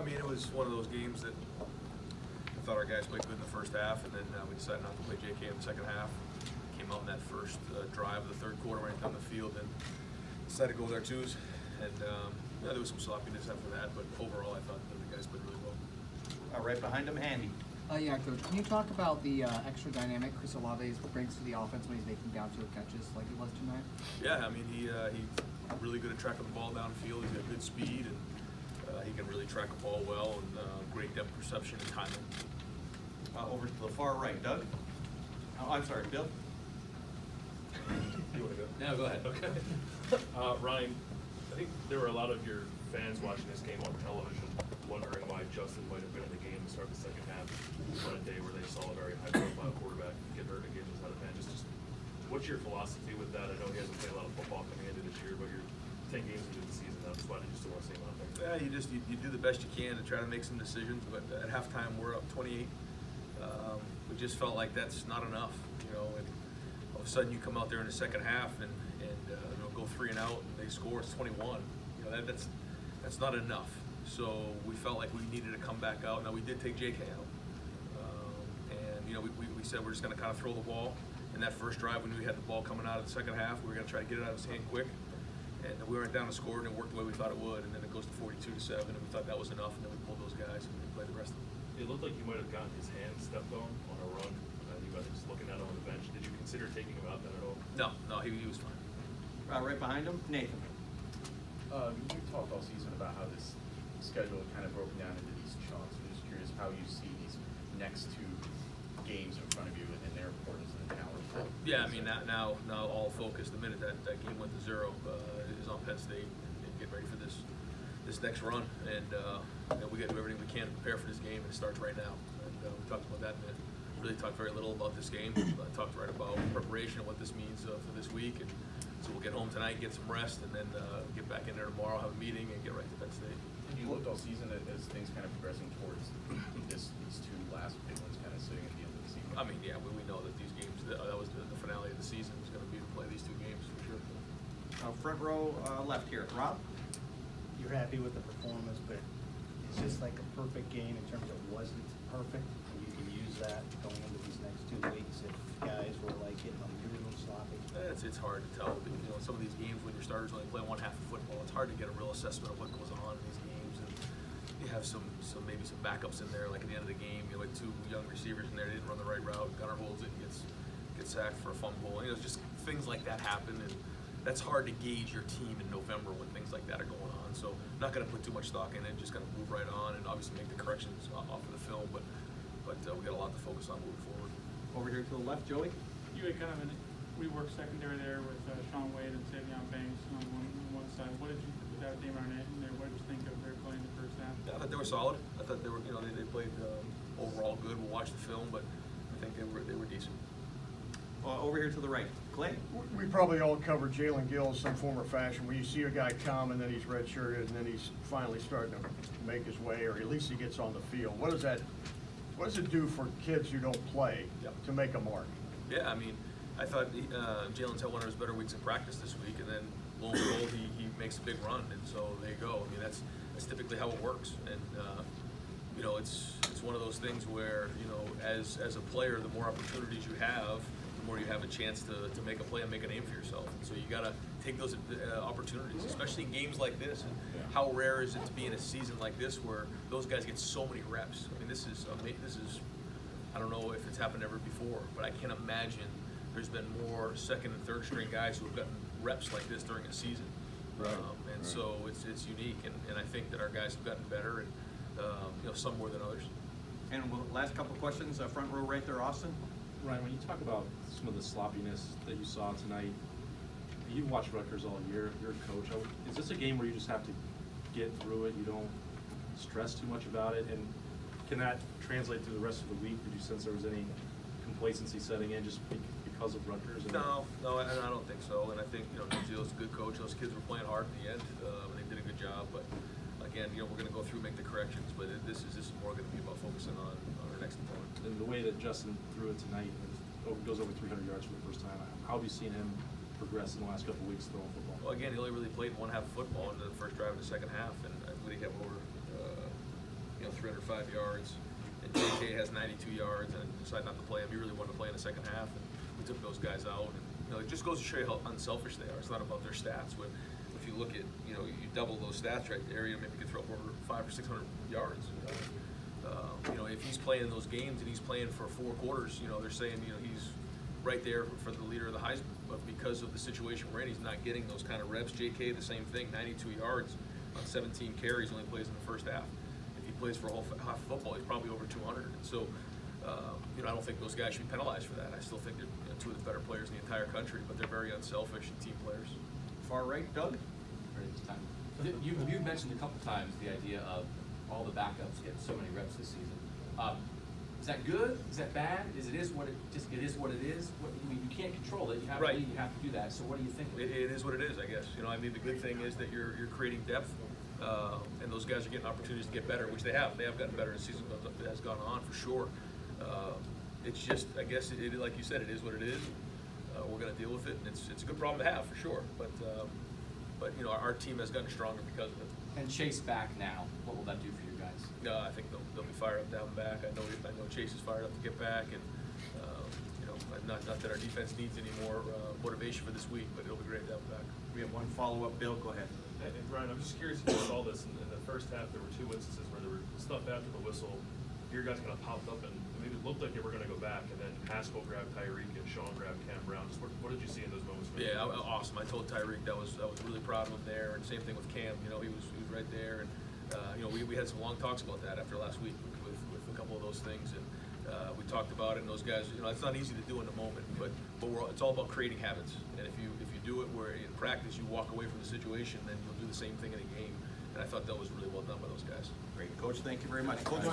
mean, it was one of those games that I thought our guys played good in the first half, and then we decided not to play JK in the second half. Came out in that first drive of the third quarter, right down the field, and decided to go with our twos. And yeah, there was some sloppiness after that, but overall, I thought that the guys played really well. Right behind him, Andy. Yeah, Coach, can you talk about the extra dynamic Chris Olave brings to the offense when he's making downfield catches like he was tonight? Yeah, I mean, he's really good at tracking the ball downfield. He's got good speed, and he can really track a ball well, and great depth perception and timing. Over to the far right, Doug. Oh, I'm sorry, Bill. You want to go? No, go ahead. Okay. Ryan, I think there were a lot of your fans watching this game on television wondering why Justin might have been in the game to start the second half on a day where they saw a very high-profile quarterback get hurt again as out of advantage. Just what's your philosophy with that? I know he hasn't played a lot of football coming into this year, but you're 10 games into the season now. Just why did you still want to see him out there? Yeah, you do the best you can to try to make some decisions, but at halftime we're up 28. We just felt like that's not enough, you know. And all of a sudden you come out there in the second half and you know, go 3 and out, and they score. It's 21. You know, that's not enough. So we felt like we needed to come back out. Now we did take JK out, and you know we said we're just going to kind of throw the ball. In that first drive, we knew we had the ball coming out of the second half. We were going to try to get it out of his hand quick, and we went down and scored, and it worked the way we thought it would. And then it goes to 42-7, and we thought that was enough, and then we pulled those guys and we played the rest of them. It looked like you might have gotten his hand stepped on a run. You guys were just looking at him on the bench. Did you consider taking him out then at all? No, he was fine. Right behind him, Nathan. You talked all season about how this schedule kind of broken down into these chunks. I'm just curious how you see these next 2 games in front of you and their importance in the calendar. Yeah, I mean now all focus. The minute that game went to 0 is on Penn State and get ready for this next run. And you know, we got to do everything we can to prepare for this game, and it starts right now. And we talked about that, and really talked very little about this game. Talked right about preparation and what this means for this week. And so we'll get home tonight, get some rest, and then get back in there tomorrow, have a meeting, and get right to Penn State. And you looked all season as things kind of progressing towards these 2 last big ones kind of sitting at the end of the season. I mean, yeah, we know that these games, that was the finale of the season, was going to be to play these 2 games for sure. Front row left here, Rob. You're happy with the performance, but it's just like a perfect game in terms of wasn't perfect, and you can use that going into these next 2 weeks if guys were like getting a little sloppy. It's hard to tell. But, you know, some of these games when your starters only play one half of football, it's hard to get a real assessment of what goes on in these games. And you have maybe some backups in there, like at the end of the game, you had 2 young receivers in there, they didn't run the right route. Gunnar holds it, and gets sacked for a fumble. You know, just things like that happen, and that's hard to gauge your team in November when things like that are going on. So not going to put too much stock in it, just going to move right on and obviously make the corrections off of the film. But we got a lot to focus on moving forward. Over here to the left, Joey. You had kind of we worked secondary there with Sean Wade and Savion Banks on one side. What did you, without Damon Arnett in there, what did you think of their play in the first half? Yeah, I thought they were solid. I thought they were, you know, they played overall good. We'll watch the film, but I think they were decent. Over here to the right, Clay. We probably all covered Jalen Gill in some form or fashion, where you see a guy come and then he's redshirted and then he's finally starting to make his way, or at least he gets on the field. What does it do for kids who don't play to make a mark? Yeah, I mean, I thought Jalen's had one of his better weeks in practice this week, and then lo and behold, he makes a big run, and so there you go. I mean, that's typically how it works, and you know, it's one of those things where, you know, as a player, the more opportunities you have, the more you have a chance to make a play and make a name for yourself. And so you got to take those opportunities, especially in games like this. And how rare is it to be in a season like this where those guys get so many reps? I mean, this is I don't know if it's happened ever before, but I can't imagine there's been more second and third string guys who have gotten reps like this during a season. Right. So it's unique, and I think that our guys have gotten better, and you know, some more than others. And last couple of questions, front row right there, Austin. Ryan, when you talk about some of the sloppiness that you saw tonight, you've watched Rutgers all year, you're a coach. Is this a game where you just have to get through it, you don't stress too much about it, and can that translate through the rest of the week? Did you sense there was any complacency setting in just because of Rutgers? No, and I don't think so. And I think, you know, Nunzio's a good coach. Those kids were playing hard at the end, and they did a good job. But again, you know, we're going to go through, make the corrections. But this is more going to be about focusing on our next opponent. And the way that Justin threw it tonight, goes over 300 yards for the first time. How have you seen him progress in the last couple of weeks throwing football? Well, again, he only really played one half of football in the first drive of the second half, and I believe he had over 305 yards, and JK has 92 yards, and decided not to play him. He really wanted to play in the second half, and we took those guys out. And, it just goes to show you how unselfish they are. It's not about their stats. If you look at, you double those stats right there, maybe you could throw up over 500 or 600 yards. If he's playing in those games and he's playing for 4 quarters, they're saying, he's right there for the leader of the Heisman. But because of the situation we're in, he's not getting those kind of reps. JK, the same thing, 92 yards on 17 carries, only plays in the first half. If he plays for a whole half of football, he's probably over 200. And so, I don't think those guys should be penalized for that. I still think they're 2 of the better players in the entire country, but they're very unselfish and team players. Far right, Doug? Ready this time. You mentioned a couple times the idea of all the backups getting so many reps this season. Is that good? Is that bad? It is what it is. You can't control it. You have Right. to do that. So what do you think? It is what it is, I guess. The good thing is that you're creating depth, and those guys are getting opportunities to get better, which they have. They have gotten better as the season has gone on, for sure. It's just, I guess, like you said, it is what it is. We're going to deal with it, and it's a good problem to have, for sure. But our team has gotten stronger because of it. And Chase back now. What will that do for you guys? I think they'll be fired up to have him back. I know Chase is fired up to get back, and not that our defense needs any more motivation for this week, but it'll be great to have him back. We have one follow-up. Bill, go ahead. And Ryan, I'm just curious if you saw this in the first half. There were 2 instances where there were stuff after the whistle. Your guys kind of popped up and maybe it looked like they were going to go back, and then Haskell grabbed Tyreek and Sean grabbed Cam Brown. Just what did you see in those moments? Yeah, awesome. I told Tyreek I was really proud of him there, and same thing with Cam. He was right there, and we had some long talks about that after last week with a couple of those things, and we talked about it. And those guys, it's not easy to do in the moment, but it's all about creating habits. And if you do it where in practice you walk away from the situation, then you'll do the same thing in a game. And I thought that was really well done by those guys. Great. Coach, thank you very much. Coach,